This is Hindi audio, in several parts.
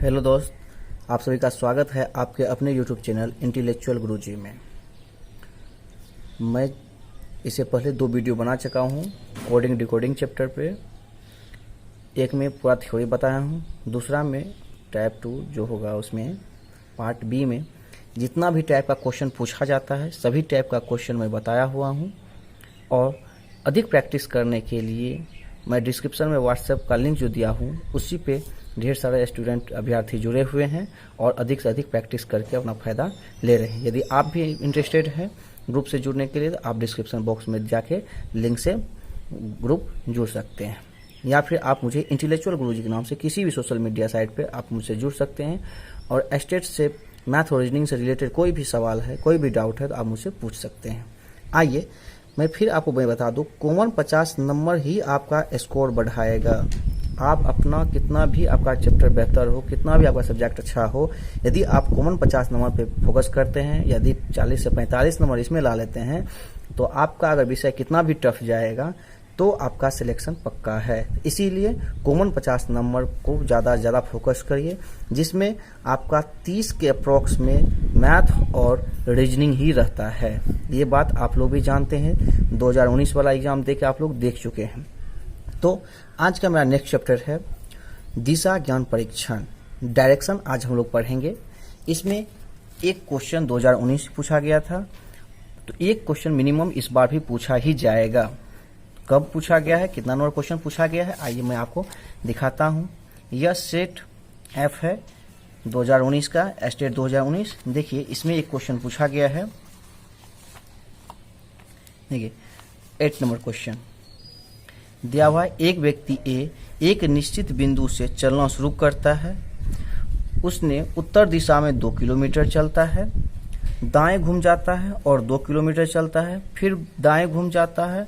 हेलो दोस्त, आप सभी का स्वागत है आपके अपने यूट्यूब चैनल इंटेलेक्चुअल गुरुजी में। मैं इससे पहले 2 वीडियो बना चुका हूँ कोडिंग डिकोडिंग चैप्टर पे। एक में पूरा थ्योरी बताया हूँ, दूसरा में टाइप 2 जो होगा उसमें पार्ट बी में जितना भी टाइप का क्वेश्चन पूछा जाता है सभी टाइप का क्वेश्चन मैं बताया हुआ हूँ। और अधिक प्रैक्टिस करने के लिए मैं डिस्क्रिप्शन में व्हाट्सएप का लिंक जो दिया हूँ उसी पे ढेर सारे स्टूडेंट अभ्यर्थी जुड़े हुए हैं और अधिक से अधिक प्रैक्टिस करके अपना फ़ायदा ले रहे हैं। यदि आप भी इंटरेस्टेड हैं ग्रुप से जुड़ने के लिए तो आप डिस्क्रिप्शन बॉक्स में जाके लिंक से ग्रुप जुड़ सकते हैं, या फिर आप मुझे इंटेलेक्चुअल गुरुजी के नाम से किसी भी सोशल मीडिया साइट पे आप मुझसे जुड़ सकते हैं। और स्टेट से मैथ और रीजनिंग से रिलेटेड कोई भी सवाल है, कोई भी डाउट है तो आप मुझसे पूछ सकते हैं। आइए मैं फिर आपको बता दूँ, कॉमन 50 नंबर ही आपका स्कोर बढ़ाएगा। आप अपना कितना भी आपका चैप्टर बेहतर हो, कितना भी आपका सब्जेक्ट अच्छा हो, यदि आप कॉमन 50 नंबर पे फोकस करते हैं, यदि 40 से 45 नंबर इसमें ला लेते हैं तो आपका अगर विषय कितना भी टफ जाएगा तो आपका सिलेक्शन पक्का है। इसीलिए कॉमन 50 नंबर को ज़्यादा से ज़्यादा फोकस करिए, जिसमें आपका 30 के अप्रॉक्स में मैथ और रीजनिंग ही रहता है। ये बात आप लोग भी जानते हैं, 2019 वाला एग्जाम दे के आप लोग देख चुके हैं। तो आज का मेरा नेक्स्ट चैप्टर है दिशा ज्ञान परीक्षण, डायरेक्शन। आज हम लोग पढ़ेंगे। इसमें एक क्वेश्चन 2019 पूछा गया था, तो एक क्वेश्चन मिनिमम इस बार भी पूछा ही जाएगा। कब पूछा गया है, कितना नंबर क्वेश्चन पूछा गया है, आइए मैं आपको दिखाता हूं। यह सेट एफ है 2019 का, स्टेट 2019। देखिए इसमें एक क्वेश्चन पूछा गया है, देखिए 8 नंबर क्वेश्चन दिया हुआ है। एक व्यक्ति ए एक निश्चित बिंदु से चलना शुरू करता है। उसने उत्तर दिशा में 2 किलोमीटर चलता है, दाएं घूम जाता है और 2 किलोमीटर चलता है, फिर दाएं घूम जाता है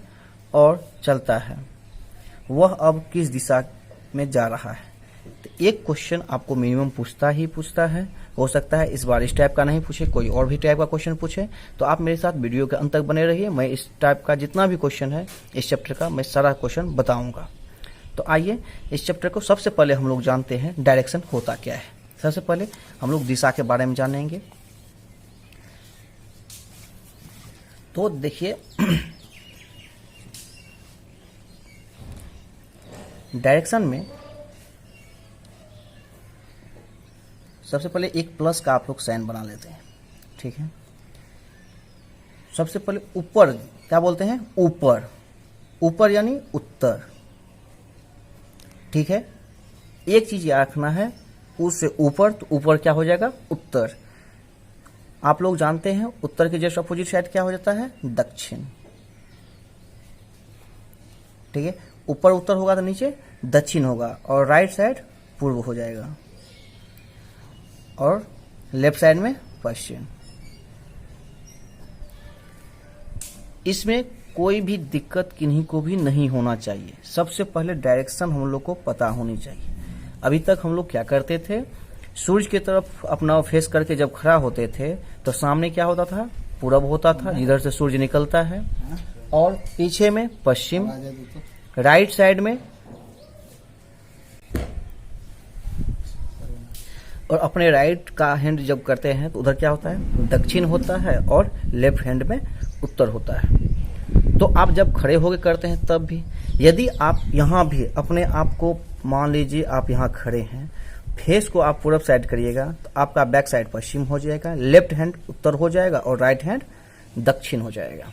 और चलता है। वह अब किस दिशा में जा रहा है? तो एक क्वेश्चन आपको मिनिमम पूछता ही पूछता है। हो सकता है इस बार इस टाइप का नहीं पूछे, कोई और भी टाइप का क्वेश्चन पूछे। तो आप मेरे साथ वीडियो के अंत तक बने रहिए। मैं इस टाइप का जितना भी क्वेश्चन है इस चैप्टर का मैं सारा क्वेश्चन बताऊंगा। तो आइए इस चैप्टर को सबसे पहले हम लोग जानते हैं डायरेक्शन होता क्या है। सबसे पहले हम लोग दिशा के बारे में जानेंगे। तो देखिए डायरेक्शन में सबसे पहले एक प्लस का आप लोग साइन बना लेते हैं, ठीक है। सबसे पहले ऊपर क्या बोलते हैं? ऊपर। ऊपर यानी उत्तर, ठीक है। एक चीज याद रखना है, उससे ऊपर, तो ऊपर क्या हो जाएगा? उत्तर। आप लोग जानते हैं उत्तर के जस्ट अपोजिट साइड क्या हो जाता है? दक्षिण, ठीक है। ऊपर उत्तर होगा तो नीचे दक्षिण होगा, और राइट साइड पूर्व हो जाएगा, और लेफ्ट साइड में पश्चिम। इसमें कोई भी दिक्कत किन्हीं को भी नहीं होना चाहिए। सबसे पहले डायरेक्शन हम लोग को पता होनी चाहिए। अभी तक हम लोग क्या करते थे, सूर्य की तरफ अपना फेस करके जब खड़ा होते थे तो सामने क्या होता था? पूरब होता था, जिधर से सूर्य निकलता है, और पीछे में पश्चिम, राइट साइड में, और अपने राइट का हैंड जब करते हैं तो उधर क्या होता है? दक्षिण होता है, और लेफ्ट हैंड में उत्तर होता है। तो आप जब खड़े होकर करते हैं तब भी, यदि आप यहाँ भी अपने आप को मान लीजिए आप यहाँ खड़े हैं, फेस को आप पूरब साइड करिएगा तो आपका बैक साइड पश्चिम हो जाएगा, लेफ्ट हैंड उत्तर हो जाएगा और राइट हैंड दक्षिण हो जाएगा।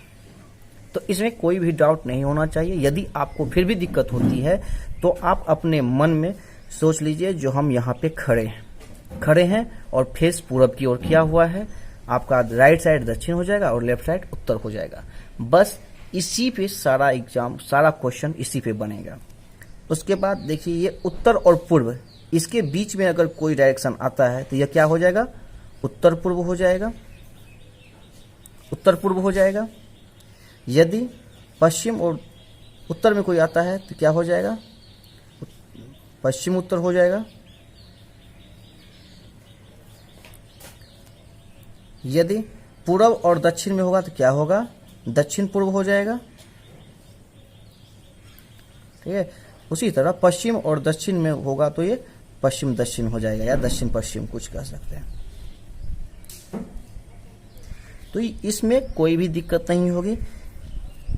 तो इसमें कोई भी डाउट नहीं होना चाहिए। यदि आपको फिर भी दिक्कत होती है तो आप अपने मन में सोच लीजिए जो हम यहाँ पे खड़े हैं और फेस पूरब की ओर किया हुआ है, आपका राइट साइड दक्षिण हो जाएगा और लेफ्ट साइड उत्तर हो जाएगा। बस इसी पे सारा एग्जाम, सारा क्वेश्चन इसी पे बनेगा। उसके बाद देखिए ये उत्तर और पूर्व, इसके बीच में अगर कोई डायरेक्शन आता है तो यह क्या हो जाएगा? उत्तर पूर्व हो जाएगा, उत्तर पूर्व हो जाएगा। यदि पश्चिम और उत्तर में कोई आता है तो क्या हो जाएगा? पश्चिम उत्तर हो जाएगा। यदि पूर्व और दक्षिण में होगा तो क्या होगा? दक्षिण पूर्व हो जाएगा, ठीक है। उसी तरह पश्चिम और दक्षिण में होगा तो ये पश्चिम दक्षिण हो जाएगा, या दक्षिण पश्चिम कुछ कह सकते हैं। तो इसमें कोई भी दिक्कत नहीं होगी।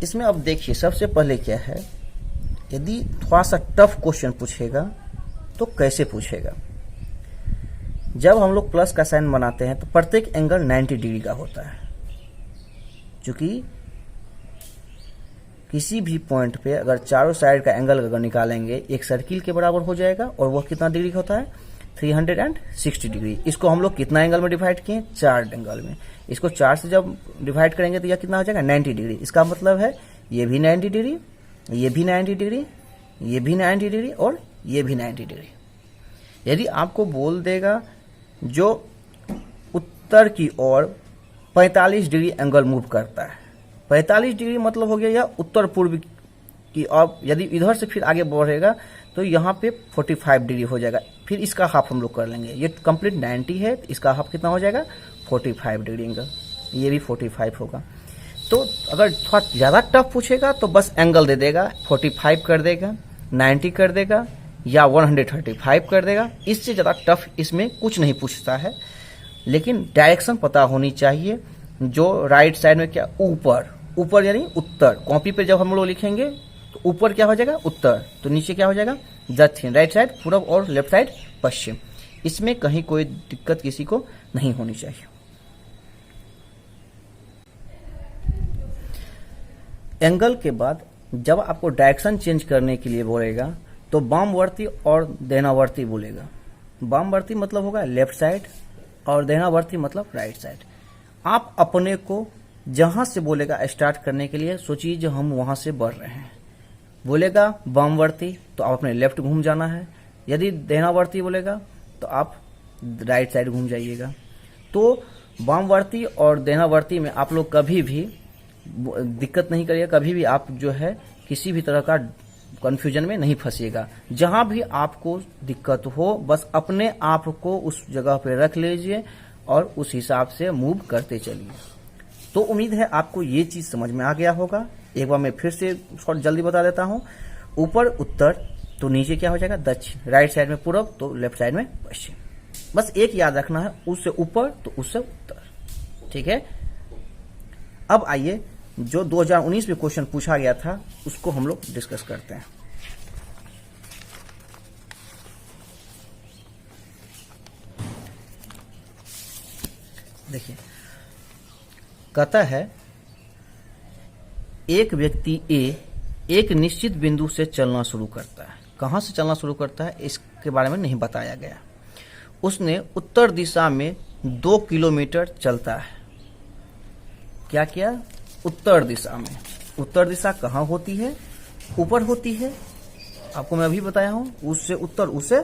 इसमें अब देखिए सबसे पहले क्या है, यदि थोड़ा सा टफ क्वेश्चन पूछेगा तो कैसे पूछेगा। जब हम लोग प्लस का साइन बनाते हैं तो प्रत्येक एंगल 90 डिग्री का होता है, क्योंकि किसी भी पॉइंट पे अगर चारों साइड का एंगल अगर निकालेंगे एक सर्किल के बराबर हो जाएगा, और वह कितना डिग्री होता है 360 डिग्री। इसको हम लोग कितना एंगल में डिवाइड किए, 4 एंगल में। इसको 4 से जब डिवाइड करेंगे तो यह कितना हो जाएगा 90 डिग्री। इसका मतलब है ये भी 90 डिग्री, ये भी 90 डिग्री, ये भी 90 डिग्री और ये भी 90 डिग्री। यदि आपको बोल देगा जो उत्तर की ओर 45 डिग्री एंगल मूव करता है, 45 डिग्री मतलब हो गया या उत्तर पूर्व की, अब यदि इधर से फिर आगे बढ़ेगा तो यहाँ पे 45 डिग्री हो जाएगा। फिर इसका हाफ हम लोग कर लेंगे, ये कंप्लीट 90 है, इसका हाफ कितना हो जाएगा 45 डिग्री एंगल, ये भी 45 होगा। तो अगर थोड़ा ज़्यादा टफ पूछेगा तो बस एंगल दे देगा, 45 कर देगा, 90 कर देगा या 135 कर देगा। इससे ज़्यादा टफ इसमें कुछ नहीं पूछता है, लेकिन डायरेक्शन पता होनी चाहिए। जो राइट साइड में क्या, ऊपर, ऊपर यानी उत्तर। कॉपी पे जब हम लोग लिखेंगे तो ऊपर क्या हो जाएगा उत्तर, तो नीचे क्या हो जाएगा दक्षिण। राइट साइड पूर्व और लेफ्ट साइड पश्चिम। इसमें कहीं कोई दिक्कत किसी को नहीं होनी चाहिए। एंगल के बाद जब आपको डायरेक्शन चेंज करने के लिए बोलेगा तो वामवर्ती और दक्षिणावर्ती बोलेगा। वामवर्ती मतलब होगा लेफ्ट साइड और दक्षिणावर्ती मतलब राइट साइड। आप अपने को जहां से बोलेगा स्टार्ट करने के लिए सोचिए जो हम वहां से बढ़ रहे हैं। बोलेगा वामवर्ती तो आप अपने लेफ्ट घूम जाना है, यदि दक्षिणावर्ती बोलेगा तो आप राइट साइड घूम जाइएगा। तो वामवर्ती और दक्षिणावर्ती में आप लोग कभी भी दिक्कत नहीं करिएगा, कभी भी आप जो है किसी भी तरह का कंफ्यूजन में नहीं फंसिएगा। जहां भी आपको दिक्कत हो बस अपने आप को उस जगह पे रख लीजिए और उस हिसाब से मूव करते चलिए। तो उम्मीद है आपको ये चीज समझ में आ गया होगा। एक बार मैं फिर से थोड़ा जल्दी बता देता हूं। ऊपर उत्तर तो नीचे क्या हो जाएगा दक्षिण, राइट साइड में पूर्व तो लेफ्ट साइड में पश्चिम। बस एक याद रखना है, उससे ऊपर तो उससे उत्तर। ठीक है। अब आइए जो 2019 में क्वेश्चन पूछा गया था उसको हम लोग डिस्कस करते हैं। देखिए कहता है एक व्यक्ति ए एक निश्चित बिंदु से चलना शुरू करता है। कहां से चलना शुरू करता है इसके बारे में नहीं बताया गया। उसने उत्तर दिशा में 2 किलोमीटर चलता है। क्या किया, उत्तर दिशा में। उत्तर दिशा कहाँ होती है, ऊपर होती है। आपको मैं अभी बताया हूं, उससे उत्तर उससे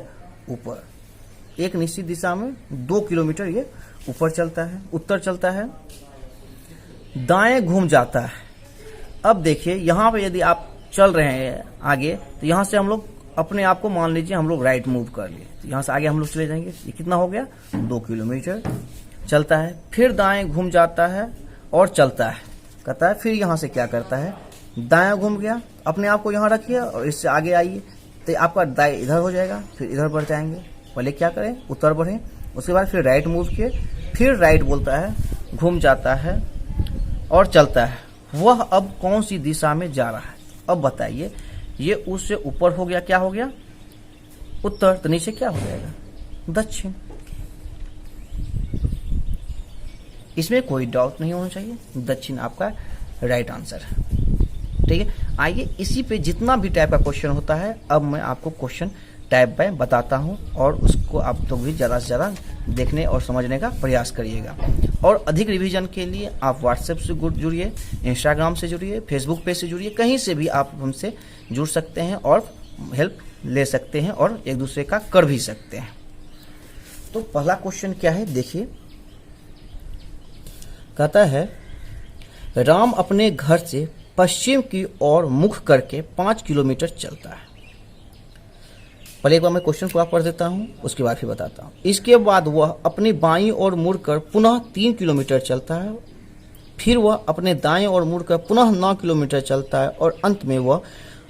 ऊपर। एक निश्चित दिशा में 2 किलोमीटर ये ऊपर चलता है, उत्तर चलता है। दाएं घूम जाता है। अब देखिए यहां पे यदि आप चल रहे हैं आगे तो यहां से हम लोग अपने आप को मान लीजिए हम लोग राइट मूव कर लिए, तो यहां से आगे हम लोग चले जाएंगे। ये कितना हो गया 2 किलोमीटर चलता है। फिर दाएं घूम जाता है और चलता है। कहता है फिर यहां से क्या करता है, दाएं घूम गया, अपने आप को यहां रखिए और इससे आगे आइए तो आपका दाएं इधर हो जाएगा, फिर इधर बढ़ जाएंगे। पहले क्या करें, उत्तर बढ़े, उसके बाद फिर राइट मूव किए, फिर राइट बोलता है, घूम जाता है और चलता है। वह अब कौन सी दिशा में जा रहा है, अब बताइए। ये उससे ऊपर हो गया, क्या हो गया उत्तर, तो नीचे क्या हो जाएगा दक्षिण। इसमें कोई डाउट नहीं होना चाहिए, दक्षिण आपका राइट आंसर है। ठीक है। आइए इसी पे जितना भी टाइप का क्वेश्चन होता है अब मैं आपको क्वेश्चन टाइप बाय बताता हूं और उसको आप तो भी ज़्यादा से ज़्यादा देखने और समझने का प्रयास करिएगा। और अधिक रिवीजन के लिए आप व्हाट्सएप से जुड़िए, इंस्टाग्राम से जुड़िए, फेसबुक पेज से जुड़िए, कहीं से भी आप हमसे जुड़ सकते हैं और हेल्प ले सकते हैं और एक दूसरे का कर भी सकते हैं। तो पहला क्वेश्चन क्या है देखिए, कहता है राम अपने घर से पश्चिम की ओर मुख करके 5 किलोमीटर चलता है। पहले एक बार मैं क्वेश्चन को पढ़ देता हूं, उसके बाद फिर बताता हूं। इसके बाद वह अपनी बाईं ओर मुड़कर पुनः 3 किलोमीटर चलता है। फिर वह अपने दाएं ओर मुड़कर पुनः 9 किलोमीटर चलता है और अंत में वह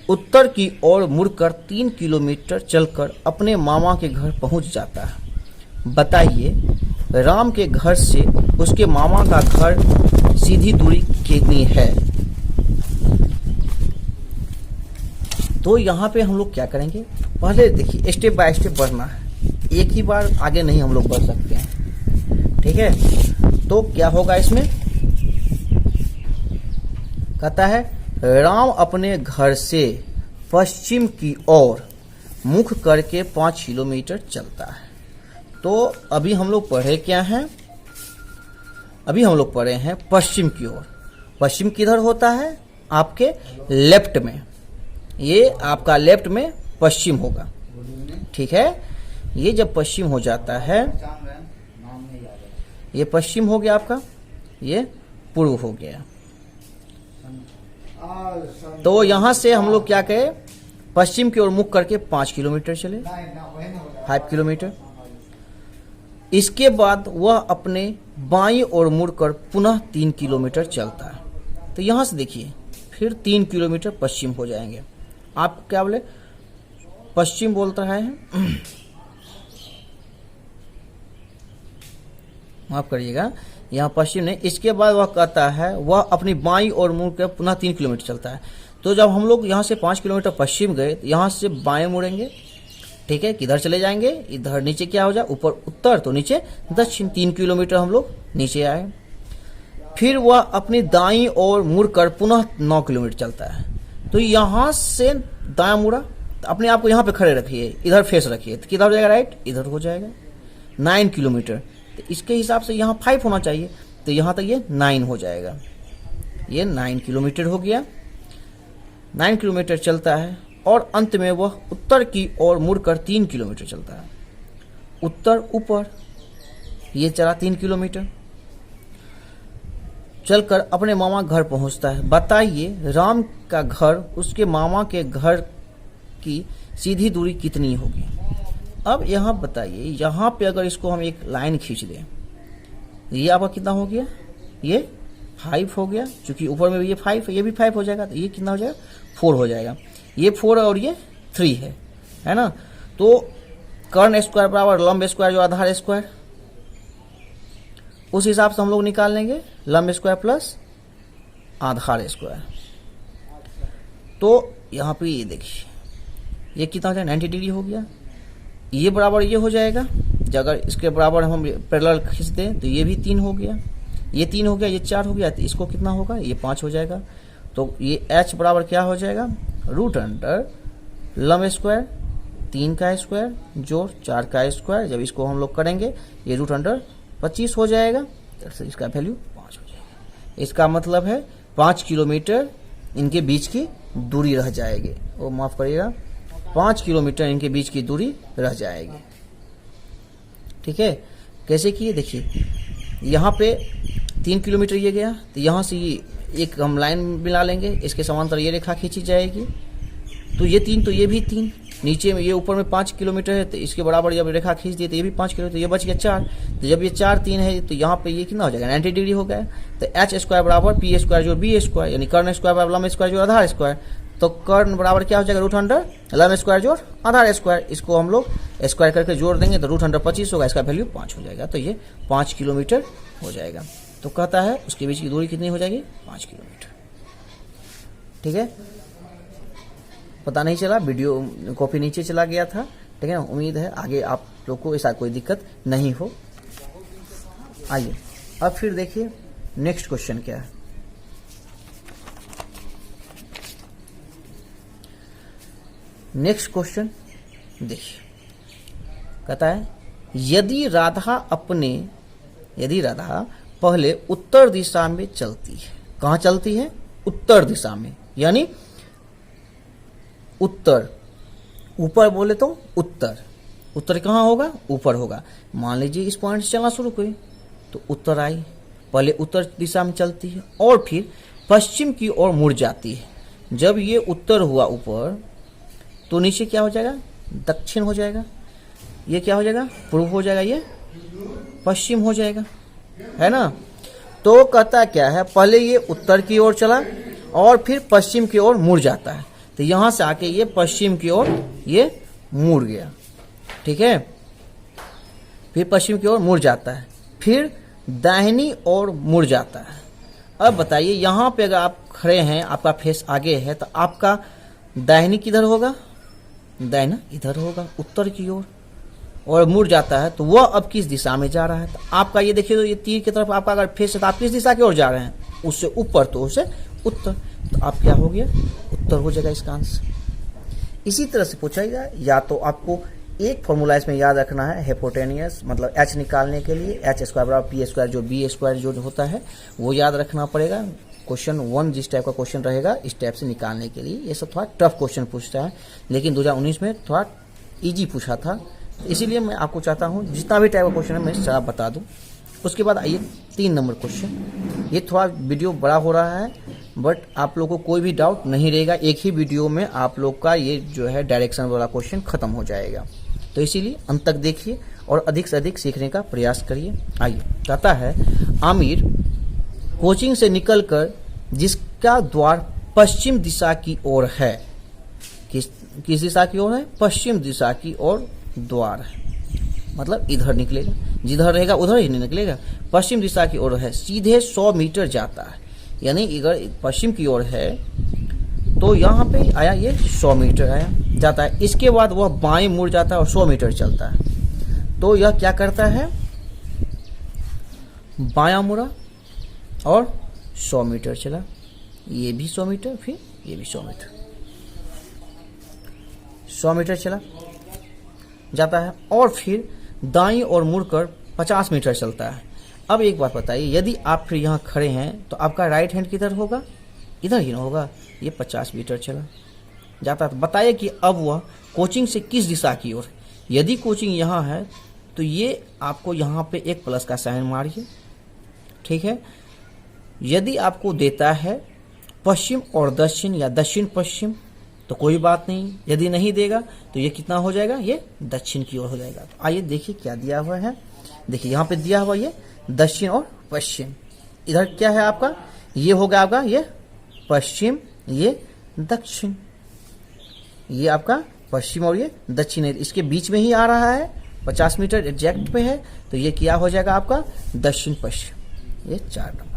उत्तर की ओर मुड़कर 3 किलोमीटर चलकर अपने मामा के घर पहुंच जाता है। बताइए राम के घर से उसके मामा का घर सीधी दूरी कितनी है। तो यहाँ पे हम लोग क्या करेंगे, पहले देखिए स्टेप बाय स्टेप बढ़ना है, एक ही बार आगे नहीं हम लोग बढ़ सकते हैं, ठीक है। तो क्या होगा इसमें, कहता है राम अपने घर से पश्चिम की ओर मुख करके 5 किलोमीटर चलता है। तो अभी हम लोग पढ़े क्या हैं, अभी हम लोग पढ़े हैं पश्चिम की ओर। पश्चिम किधर होता है, आपके लेफ्ट में, ये आपका लेफ्ट में पश्चिम होगा, ठीक है। ये जब पश्चिम हो जाता है, ये पश्चिम हो गया आपका, ये पूर्व हो गया। तो यहां से हम लोग क्या कहें, पश्चिम की ओर मुख करके 5 किलोमीटर चले, 5 किलोमीटर। इसके बाद वह अपने बाईं ओर मुड़कर पुनः 3 किलोमीटर चलता है। तो यहां से देखिए फिर 3 किलोमीटर पश्चिम हो जाएंगे। आप क्या बोले, पश्चिम बोलता है, माफ करिएगा, यहाँ पश्चिम नहीं। इसके बाद वह कहता है वह अपनी बाईं ओर मुड़कर पुनः 3 किलोमीटर चलता है। तो जब हम लोग यहाँ से 5 किलोमीटर पश्चिम गए तो यहाँ से बाएं मुड़ेंगे, ठीक है। किधर चले जाएंगे, इधर नीचे क्या हो जाए, ऊपर उत्तर तो नीचे दक्षिण, 3 किलोमीटर हम लोग नीचे आए। फिर वह अपनी दाईं ओर मुड़कर पुनः 9 किलोमीटर चलता है। तो यहाँ से दाया मुड़ा, तो अपने आप को यहाँ पे खड़े रखिए, इधर फेस रखिए, तो किधर हो जाएगा, राइट, इधर हो जाएगा 9 किलोमीटर। तो इसके हिसाब से यहाँ 5 होना चाहिए, तो यहाँ तक ये 9 हो जाएगा। ये 9 किलोमीटर हो गया, 9 किलोमीटर चलता है और अंत में वह उत्तर की ओर मुड़कर 3 किलोमीटर चलता है। उत्तर ऊपर, ये चला 3 किलोमीटर चलकर अपने मामा घर पहुंचता है। बताइए राम का घर उसके मामा के घर की सीधी दूरी कितनी होगी। अब यहाँ बताइए, यहाँ पे अगर इसको हम एक लाइन खींच दें, ये आपका कितना हो गया, ये 5 हो गया, क्योंकि ऊपर में भी ये 5 है, ये भी 5 हो जाएगा, तो ये कितना हो जाएगा, 4 हो जाएगा। ये 4 और ये 3 है ना। तो कर्ण स्क्वायर बराबर लंब स्क्वायर जो आधार स्क्वायर, उस हिसाब से हम लोग निकाल लेंगे लंब स्क्वायर प्लस आधार स्क्वायर। तो यहाँ पे ये देखिए ये कितना हो जाएगा, 90 डिग्री हो गया। ये बराबर ये हो जाएगा, अगर इसके बराबर हम पैरेलल खींच दें तो ये भी 3 हो गया, ये 3 हो गया, ये 4 हो गया, तो इसको कितना होगा, ये 5 हो जाएगा। तो ये h बराबर क्या हो जाएगा, रूट अंडर लंब स्क्वायर 3 का स्क्वायर जोड़ 4 का स्क्वायर। जब इसको हम लोग करेंगे ये रूट अंडर 25 हो जाएगा, तो इसका वैल्यू 5 हो जाएगा। इसका मतलब है 5 किलोमीटर इनके बीच की दूरी रह जाएगी, वो माफ करिएगा, 5 किलोमीटर इनके बीच की दूरी रह जाएगी, ठीक है। कैसे किए, देखिए यहाँ पे 3 किलोमीटर ये गया, तो यहाँ से ये एक हम लाइन मिला लेंगे, इसके समांतर ये रेखा खींची जाएगी। तो ये 3, तो ये भी 3, नीचे में ये ऊपर में 5 किलोमीटर है, तो इसके बराबर जब रेखा खींच दी तो ये भी 5 किलोमीटर, तो ये बच गया 4। तो जब ये 4 3 है तो यहाँ पे ये कितना हो जाएगा, 90 डिग्री हो गया। तो एच स्क्वायर बराबर पी स्क्वायर जोड़ बी स्क्वायर, यानी कर्ण स्क्वायर बराबर लंब स्क्वायर जोड़ आधार स्क्वायर। तो कर्ण बराबर क्या हो जाएगा, रूट अंडर लंब स्क्वायर जोड़ आधार स्क्वायर। इसको हम लोग स्क्वायर करके जोड़ देंगे तो रूट अंडर 25 होगा, इसका वैल्यू 5 हो जाएगा। तो ये 5 किलोमीटर हो जाएगा। तो कहता है उसके बीच की दूरी कितनी हो जाएगी, 5 किलोमीटर, ठीक है। पता नहीं चला, वीडियो कॉपी नीचे चला गया था, ठीक है। उम्मीद है आगे आप लोग को ऐसा कोई दिक्कत नहीं हो। आइए अब फिर देखिए नेक्स्ट क्वेश्चन क्या है। नेक्स्ट क्वेश्चन देखिए, कहता है यदि राधा पहले उत्तर दिशा में चलती है, कहाँ चलती है, उत्तर दिशा में, यानी उत्तर, ऊपर बोले तो उत्तर कहाँ होगा, ऊपर होगा। मान लीजिए इस पॉइंट से चलना शुरू करें तो उत्तर आई, पहले उत्तर दिशा में चलती है और फिर पश्चिम की ओर मुड़ जाती है। जब ये उत्तर हुआ ऊपर तो नीचे क्या हो जाएगा, दक्षिण हो जाएगा। ये क्या हो जाएगा, पूर्व हो जाएगा, ये पश्चिम हो जाएगा, है ना। तो कहता क्या है, पहले ये उत्तर की ओर चला और फिर पश्चिम की ओर मुड़ जाता है। तो यहां से आके ये पश्चिम की ओर ये मुड़ गया, ठीक है। फिर पश्चिम की ओर मुड़ जाता है, फिर दाहिनी ओर मुड़ जाता है। अब बताइए यहाँ पे अगर आप खड़े हैं, आपका फेस आगे है, तो आपका दाहिनी किधर होगा? दाहिना इधर होगा, उत्तर की ओर। और मुड़ जाता है तो वह अब किस दिशा में जा रहा है? तो आपका ये देखिए, तो ये तीर की तरफ आपका अगर फेस है तो आप किस दिशा की ओर जा रहे हैं? उससे ऊपर, तो उससे उत्तर। तो आप क्या हो गया? उत्तर हो जाएगा इसका आंसर। इसी तरह से पूछा जाए, या तो आपको एक फॉर्मूला इसमें याद रखना है, हाइपोटेनियस मतलब एच निकालने के लिए, एच स्क्वायर बराबर पी स्क्वायर, जो बी स्क्वायर जो होता है वो याद रखना पड़ेगा। क्वेश्चन 1 जिस टाइप का क्वेश्चन रहेगा इस टाइप से निकालने के लिए, ये सब थोड़ा टफ क्वेश्चन पूछता है, लेकिन 2019 में थोड़ा इजी पूछा था, इसीलिए मैं आपको चाहता हूँ जितना भी टाइप का क्वेश्चन है मैं सारा बता दूँ। उसके बाद आइए 3 नंबर क्वेश्चन। ये थोड़ा वीडियो बड़ा हो रहा है, बट आप लोगों को कोई भी डाउट नहीं रहेगा, एक ही वीडियो में आप लोग का ये जो है डायरेक्शन वाला क्वेश्चन खत्म हो जाएगा। तो इसीलिए अंत तक देखिए और अधिक से अधिक सीखने का प्रयास करिए। आइए, कहता है आमिर कोचिंग से निकलकर जिसका द्वार पश्चिम दिशा की ओर है, किस दिशा की ओर है? पश्चिम दिशा की ओर द्वार है, मतलब इधर निकलेगा, जिधर रहेगा उधर ही नहीं निकलेगा। पश्चिम दिशा की ओर है, सीधे 100 मीटर जाता है, यानी अगर पश्चिम की ओर है तो यहाँ पे आया, ये 100 मीटर आया जाता है। इसके बाद वह बाएं मुड़ जाता है और 100 मीटर चलता है। तो यह क्या करता है? बायां मुड़ा और 100 मीटर चला, ये भी 100 मीटर, फिर ये भी 100 मीटर, 100 मीटर चला जाता है, और फिर दाईं ओर मुड़कर 50 मीटर चलता है। अब एक बात बताइए, यदि आप फिर यहाँ खड़े हैं तो आपका राइट हैंड किधर होगा? इधर ही ना होगा। ये 50 मीटर चला जाता है। तो बताइए कि अब वह कोचिंग से किस दिशा की ओर? यदि कोचिंग यहाँ है तो ये आपको यहाँ पे एक प्लस का साइन मारिए, ठीक है। यदि आपको देता है पश्चिम और दक्षिण या दक्षिण पश्चिम तो कोई बात नहीं, यदि नहीं देगा तो ये कितना हो जाएगा? ये दक्षिण की ओर हो जाएगा। तो आइए देखिए क्या दिया हुआ है। देखिए यहाँ पे दिया हुआ ये दक्षिण और पश्चिम, इधर क्या है आपका? ये होगा आपका ये पश्चिम, ये दक्षिण, ये आपका पश्चिम और ये दक्षिण है, इसके बीच में ही आ रहा है, 50 मीटर एग्जैक्ट पे है, तो ये क्या हो जाएगा आपका? दक्षिण पश्चिम। ये 4 नंबर।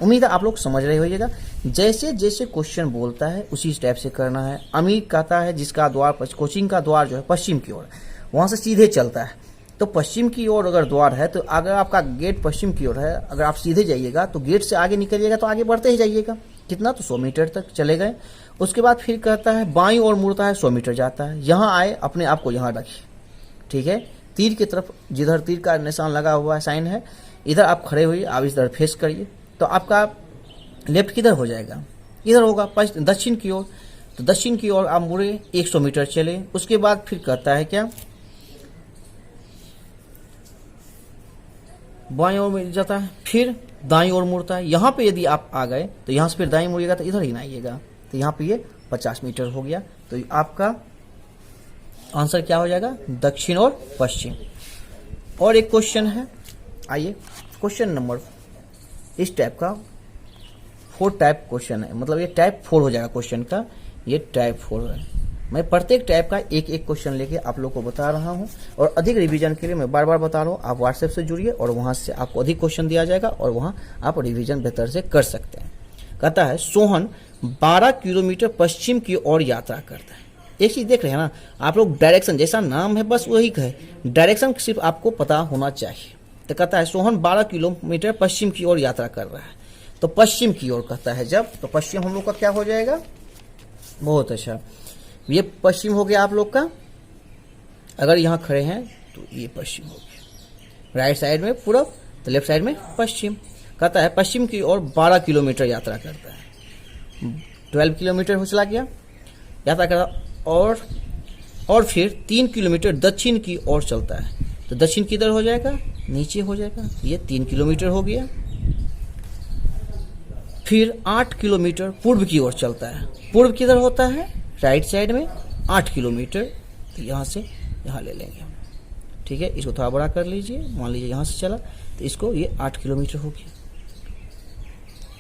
उम्मीद है आप लोग समझ रहे होइएगा। जैसे जैसे क्वेश्चन बोलता है उसी टाइप से करना है। अमीर कहता है जिसका द्वार, कोचिंग का द्वार जो है पश्चिम की ओर है, वहां से सीधे चलता है। तो पश्चिम की ओर अगर द्वार है तो अगर आपका गेट पश्चिम की ओर है, अगर आप सीधे जाइएगा तो गेट से आगे निकलिएगा तो आगे बढ़ते ही जाइएगा, कितना? तो 100 मीटर तक चले गए। उसके बाद फिर कहता है बाईं ओर मुड़ता है, 100 मीटर जाता है। यहाँ आए, अपने आप को यहाँ रखिए, ठीक है। तीर की तरफ, जिधर तीर का निशान लगा हुआ है, साइन है, इधर आप खड़े हुए, आप इधर फेस करिए, तो आपका लेफ्ट किधर हो जाएगा? इधर होगा, दक्षिण की ओर। तो दक्षिण की ओर आप मुड़े, 100 मीटर चले। उसके बाद फिर कहता है क्या? बाईं ओर मिल जाता है, फिर दाईं ओर मुड़ता है। यहाँ पे यदि आप आ गए तो यहाँ से फिर दाईं मुड़िएगा तो इधर ही ना आइएगा, तो यहाँ पे ये 50 मीटर हो गया। तो आपका आंसर क्या हो जाएगा? दक्षिण और पश्चिम। और एक क्वेश्चन है, आइए क्वेश्चन नंबर, इस टाइप का 4 टाइप क्वेश्चन है, मतलब ये टाइप 4 हो जाएगा क्वेश्चन का, ये टाइप 4 है। मैं प्रत्येक टाइप का एक एक क्वेश्चन लेके आप लोग को बता रहा हूं, और अधिक रिवीजन के लिए मैं बार बार बता रहा हूं, आप व्हाट्सएप से जुड़िए और वहां से आपको अधिक क्वेश्चन दिया जाएगा और वहां आप रिवीजन बेहतर से कर सकते हैं। कहता है सोहन 12 किलोमीटर पश्चिम की ओर यात्रा करता है। एक चीज देख रहे हैं ना आप लोग, डायरेक्शन जैसा नाम है बस वही है, डायरेक्शन सिर्फ आपको पता होना चाहिए। तो कहता है सोहन 12 किलोमीटर पश्चिम की ओर यात्रा कर रहा है। तो पश्चिम की ओर कहता है जब, तो पश्चिम हम लोग का क्या हो जाएगा? बहुत अच्छा, ये पश्चिम हो गया आप लोग का। अगर यहाँ खड़े हैं तो ये पश्चिम हो गया, राइट साइड में पूरब, तो लेफ्ट साइड में पश्चिम। कहता है पश्चिम की ओर 12 किलोमीटर यात्रा करता है, 12 किलोमीटर हो चला गया यात्रा करता, और फिर 3 किलोमीटर दक्षिण की ओर चलता है। तो दक्षिण किधर हो जाएगा? नीचे हो जाएगा, ये 3 किलोमीटर हो गया। फिर 8 किलोमीटर पूर्व की ओर चलता है। पूर्व किधर होता है? राइट साइड में 8 किलोमीटर, तो यहाँ से यहाँ ले लेंगे, ठीक है। इसको थोड़ा बड़ा कर लीजिए, मान लीजिए यहाँ से चला तो इसको ये 8 किलोमीटर हो गया।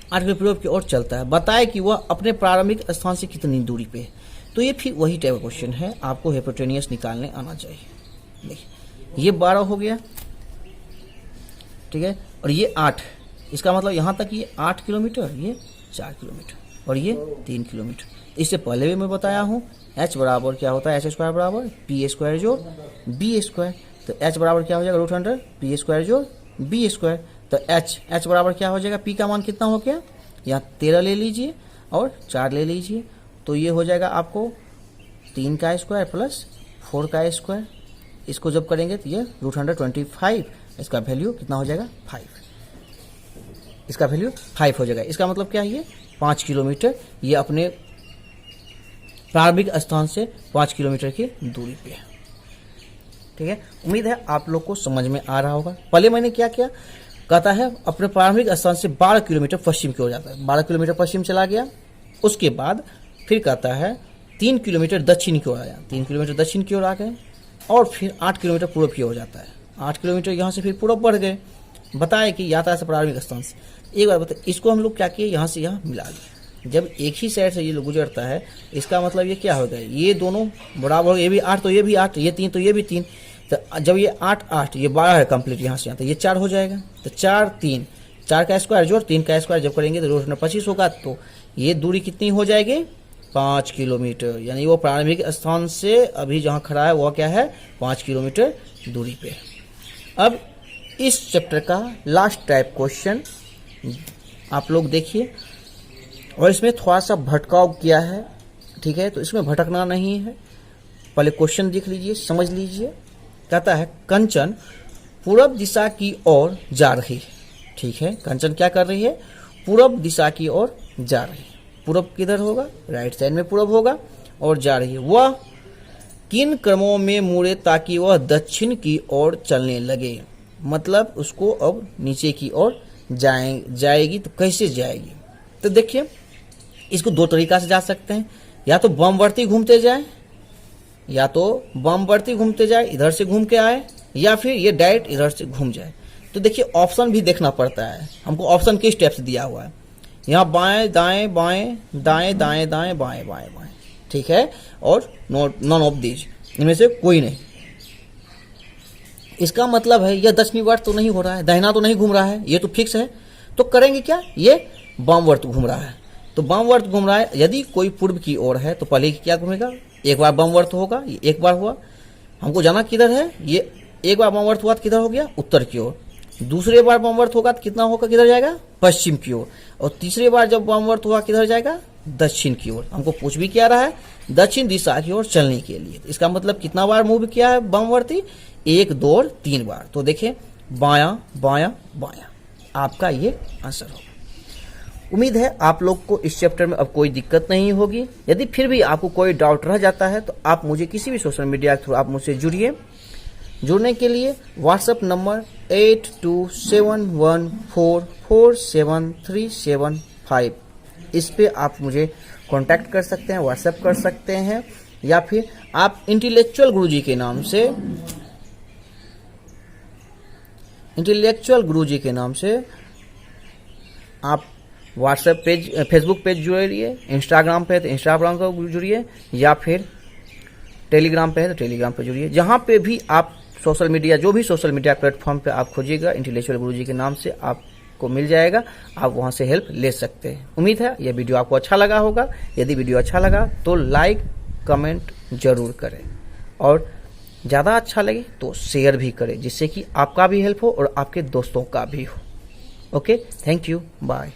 8 किलोमीटर पूर्व की ओर चलता है, बताए कि वह अपने प्रारंभिक स्थान से कितनी दूरी पे है। तो ये फिर वही टाइप का क्वेश्चन है, आपको हिपोटेन्यूस निकालने आना चाहिए। देखिए ये 12 हो गया, ठीक है, और ये 8, इसका मतलब यहाँ तक ये 8 किलोमीटर, ये 4 किलोमीटर और ये 3 किलोमीटर। इससे पहले भी मैं बताया हूँ h बराबर क्या होता है, h² बराबर पी स्क्वायर जोड़ बी स्क्वायर। तो h बराबर क्या हो जाएगा, √100 पी स्क्वायर जोड़ बी स्क्वायर। तो h बराबर क्या हो जाएगा, p का मान कितना हो गया, यहाँ 13 ले लीजिए और 4 ले लीजिए, तो ये हो जाएगा आपको 3 का स्क्वायर प्लस 4 का स्क्वायर। इसको जब करेंगे तो ये √125, इसका वैल्यू कितना हो जाएगा 5, इसका वैल्यू 5 हो जाएगा। इसका मतलब क्या है, ये 5 किलोमीटर, ये अपने प्रारंभिक स्थान से 5 किलोमीटर की दूरी पे है। ठीक है, उम्मीद है आप लोग को समझ में आ रहा होगा। पहले मैंने क्या किया, कहता है अपने प्रारंभिक स्थान से 12 किलोमीटर पश्चिम की ओर जाता है, 12 किलोमीटर पश्चिम चला गया, उसके बाद फिर कहता है 3 किलोमीटर दक्षिण की ओर आया, 3 किलोमीटर दक्षिण की ओर आ गए, और फिर 8 किलोमीटर पूर्व की ओर जाता है, 8 किलोमीटर यहाँ से फिर पूर्व बढ़ गए, बताया कि यातायात से प्रारंभिक स्थान से। एक बार बताए, इसको हम लोग क्या किए, यहाँ से यहाँ मिला लिया। जब एक ही साइड से ये लोग गुजरता है, इसका मतलब ये क्या हो गया, ये दोनों बराबर हो गए, ये भी 8 तो ये भी 8, ये 3 तो ये भी 3। तो जब ये 8 8 ये 12 है कंप्लीट यहाँ से यहाँ, तो ये 4 हो जाएगा। तो 4 3 4 का स्क्वायर जोड़ 3 का स्क्वायर जब करेंगे तो √25 होगा। तो ये दूरी कितनी हो जाएगी, 5 किलोमीटर, यानी वो प्रारंभिक स्थान से अभी जहाँ खड़ा है वह क्या है, 5 किलोमीटर दूरी पे। अब इस चैप्टर का लास्ट टाइप क्वेश्चन आप लोग देखिए, और इसमें थोड़ा सा भटकाव किया है, ठीक है, तो इसमें भटकना नहीं है, पहले क्वेश्चन देख लीजिए, समझ लीजिए। कहता है कंचन पूर्व दिशा की ओर जा रही है, ठीक है, कंचन क्या कर रही है, पूर्व दिशा की ओर जा रही है। पूर्व किधर होगा, राइट साइड में पूर्व होगा, और जा रही है। वह किन क्रमों में मुड़े ताकि वह दक्षिण की ओर चलने लगे, मतलब उसको अब नीचे की ओर जाएगी, तो कैसे जाएगी। तो देखिए इसको दो तरीका से जा सकते हैं, या तो वामवर्ती घूमते जाए, या तो वामवर्ती घूमते जाए, इधर से घूम के आए, या फिर ये डायरेक्ट इधर से घूम जाए। तो देखिए ऑप्शन भी देखना पड़ता है हमको, ऑप्शन किस टाइप से दिया हुआ है, यहाँ बाएं दाएं बाएं, दाएं दाएं दाएं, बाएं बाएं बाएं, ठीक है, और नॉन ऑफ दीज, इनमें से कोई नहीं। इसका मतलब है यह दक्षिणीवर्त तो नहीं हो रहा है, दाहिना तो नहीं घूम रहा है, ये तो फिक्स है। तो करेंगे क्या, ये वामवर्त घूम रहा है, तो वामवर्त घूम रहा है। यदि कोई पूर्व की ओर है तो पहले क्या घूमेगा, एक बार वामवर्त होगा, ये एक बार हुआ, हमको जाना किधर है, ये एक बार वामवर्त हुआ तो किधर हो गया, उत्तर की ओर। दूसरे बार वामवर्त होगा तो कितना होगा, किधर जाएगा, पश्चिम की ओर। और तीसरे बार जब वामवर्त हुआ किधर जाएगा, दक्षिण की ओर। हमको पूछ भी क्या रहा है, दक्षिण दिशा की ओर चलने के लिए। इसका मतलब कितना बार मूव किया है वामवर्ती, 1 2 और 3 बार। तो देखें बायां बायां बायां, आपका ये आंसर होगा। उम्मीद है आप लोग को इस चैप्टर में अब कोई दिक्कत नहीं होगी। यदि फिर भी आपको कोई डाउट रह जाता है तो आप मुझे किसी भी सोशल मीडिया के थ्रू आप मुझसे जुड़िए। जुड़ने के लिए व्हाट्सएप नंबर 8271447375, इस पे आप मुझे कांटेक्ट कर सकते हैं, व्हाट्सएप कर सकते हैं, या फिर आप इंटेलेक्चुअल गुरुजी के नाम से आप व्हाट्सएप पेज, फेसबुक पेज जुड़िए, इंस्टाग्राम पे है तो इंस्टाग्राम का जुड़िए, या फिर टेलीग्राम पे है तो टेलीग्राम पे जुड़िए। जहाँ पे भी आप सोशल मीडिया, जो भी सोशल मीडिया प्लेटफॉर्म पे आप खोजिएगा, इंटेलेक्चुअल गुरुजी के नाम से आपको मिल जाएगा, आप वहाँ से हेल्प ले सकते हैं। उम्मीद है यह वीडियो आपको अच्छा लगा होगा। यदि वीडियो अच्छा लगा तो लाइक कमेंट जरूर करें, और ज़्यादा अच्छा लगे तो शेयर भी करें, जिससे कि आपका भी हेल्प हो और आपके दोस्तों का भी हो। Okay, thank you, bye.